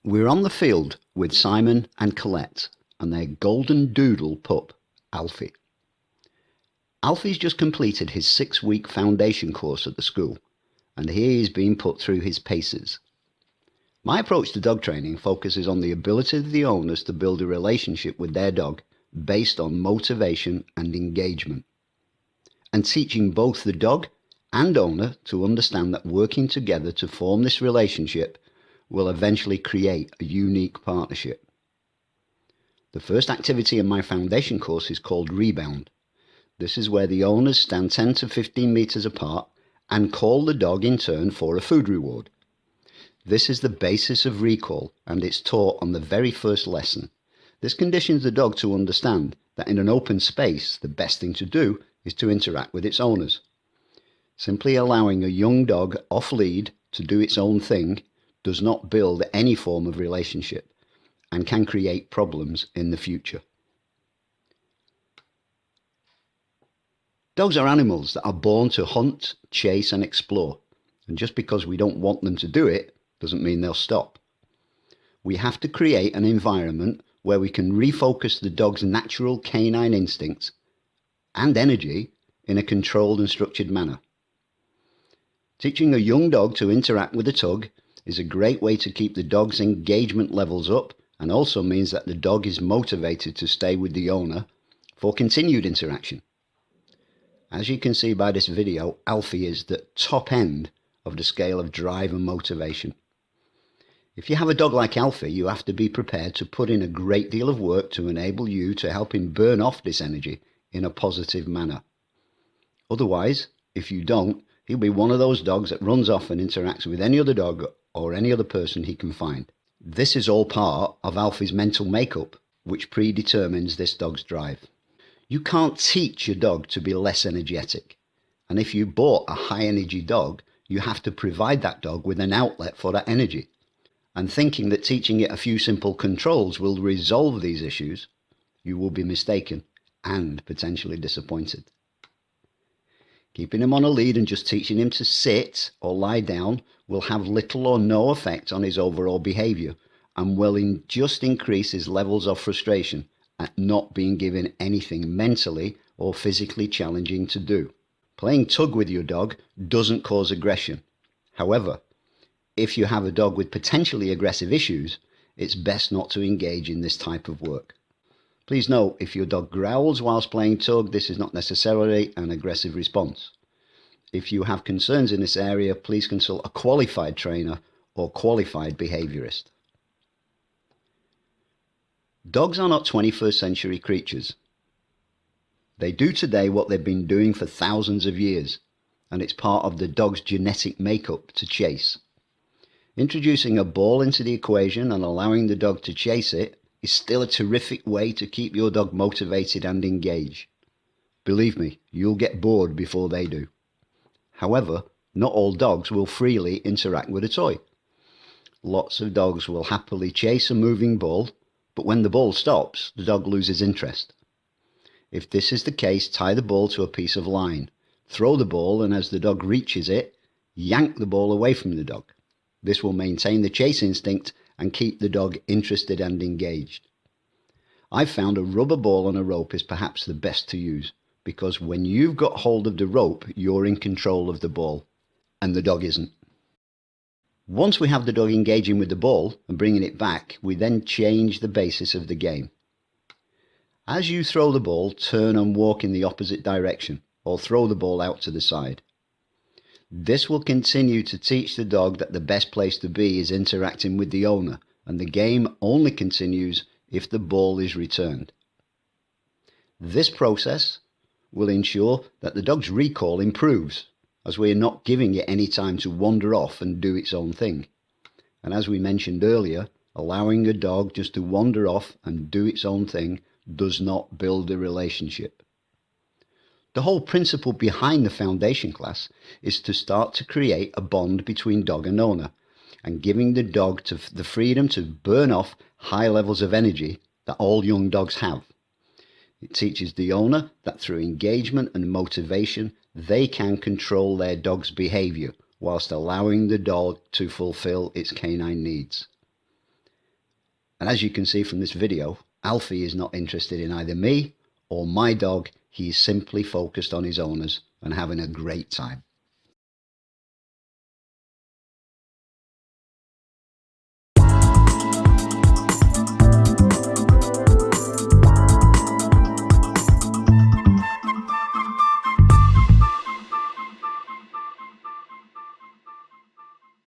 We're on the field with Simon and Colette and their golden doodle pup, Alfie. Alfie's just completed his 6-week foundation course at the school, and here he's being put through his paces. My approach to dog training focuses on the ability of the owners to build a relationship with their dog based on motivation and engagement, and teaching both the dog and owner to understand that working together to form this relationship will eventually create a unique partnership. The first activity in my foundation course is called Rebound. This is where the owners stand 10 to 15 meters apart and call the dog in turn for a food reward. This is the basis of recall, and it's taught on the very first lesson. This conditions the dog to understand that in an open space, the best thing to do is to interact with its owners. Simply allowing a young dog off lead to do its own thing does not build any form of relationship and can create problems in the future. Dogs are animals that are born to hunt, chase and explore, and just because we don't want them to do it doesn't mean they'll stop. We have to create an environment where we can refocus the dog's natural canine instincts and energy in a controlled and structured manner. Teaching a young dog to interact with a tug is a great way to keep the dog's engagement levels up, and also means that the dog is motivated to stay with the owner for continued interaction. As you can see by this video, Alfie is the top end of the scale of drive and motivation. If you have a dog like Alfie, you have to be prepared to put in a great deal of work to enable you to help him burn off this energy in a positive manner. Otherwise, if you don't, he'll be one of those dogs that runs off and interacts with any other dog or any other person he can find. This is all part of Alfie's mental makeup, which predetermines this dog's drive. You can't teach your dog to be less energetic. And if you bought a high energy dog, you have to provide that dog with an outlet for that energy. And thinking that teaching it a few simple controls will resolve these issues, you will be mistaken and potentially disappointed. Keeping him on a lead and just teaching him to sit or lie down will have little or no effect on his overall behaviour, and will just increase his levels of frustration at not being given anything mentally or physically challenging to do. Playing tug with your dog doesn't cause aggression. However, if you have a dog with potentially aggressive issues, it's best not to engage in this type of work. Please note, if your dog growls whilst playing tug, this is not necessarily an aggressive response. If you have concerns in this area, please consult a qualified trainer or qualified behaviourist. Dogs are not 21st century creatures. They do today what they've been doing for thousands of years, and it's part of the dog's genetic makeup to chase. Introducing a ball into the equation and allowing the dog to chase it is still a terrific way to keep your dog motivated and engaged. Believe me, you'll get bored before they do. However, not all dogs will freely interact with a toy. Lots of dogs will happily chase a moving ball, but when the ball stops, the dog loses interest. If this is the case, tie the ball to a piece of line, throw the ball, and as the dog reaches it, yank the ball away from the dog. This will maintain the chase instinct and keep the dog interested and engaged. I've found a rubber ball on a rope is perhaps the best to use, because when you've got hold of the rope, you're in control of the ball, and the dog isn't. Once we have the dog engaging with the ball and bringing it back, we then change the basis of the game. As you throw the ball, turn and walk in the opposite direction, or throw the ball out to the side. This will continue to teach the dog that the best place to be is interacting with the owner, and the game only continues if the ball is returned. This process will ensure that the dog's recall improves, as we are not giving it any time to wander off and do its own thing. And as we mentioned earlier, allowing a dog just to wander off and do its own thing does not build a relationship. The whole principle behind the foundation class is to start to create a bond between dog and owner, and giving the dog the freedom to burn off high levels of energy that all young dogs have. It teaches the owner that through engagement and motivation, they can control their dog's behaviour whilst allowing the dog to fulfill its canine needs. And as you can see from this video, Alfie is not interested in either me or my dog. He is simply focused on his owners and having a great time.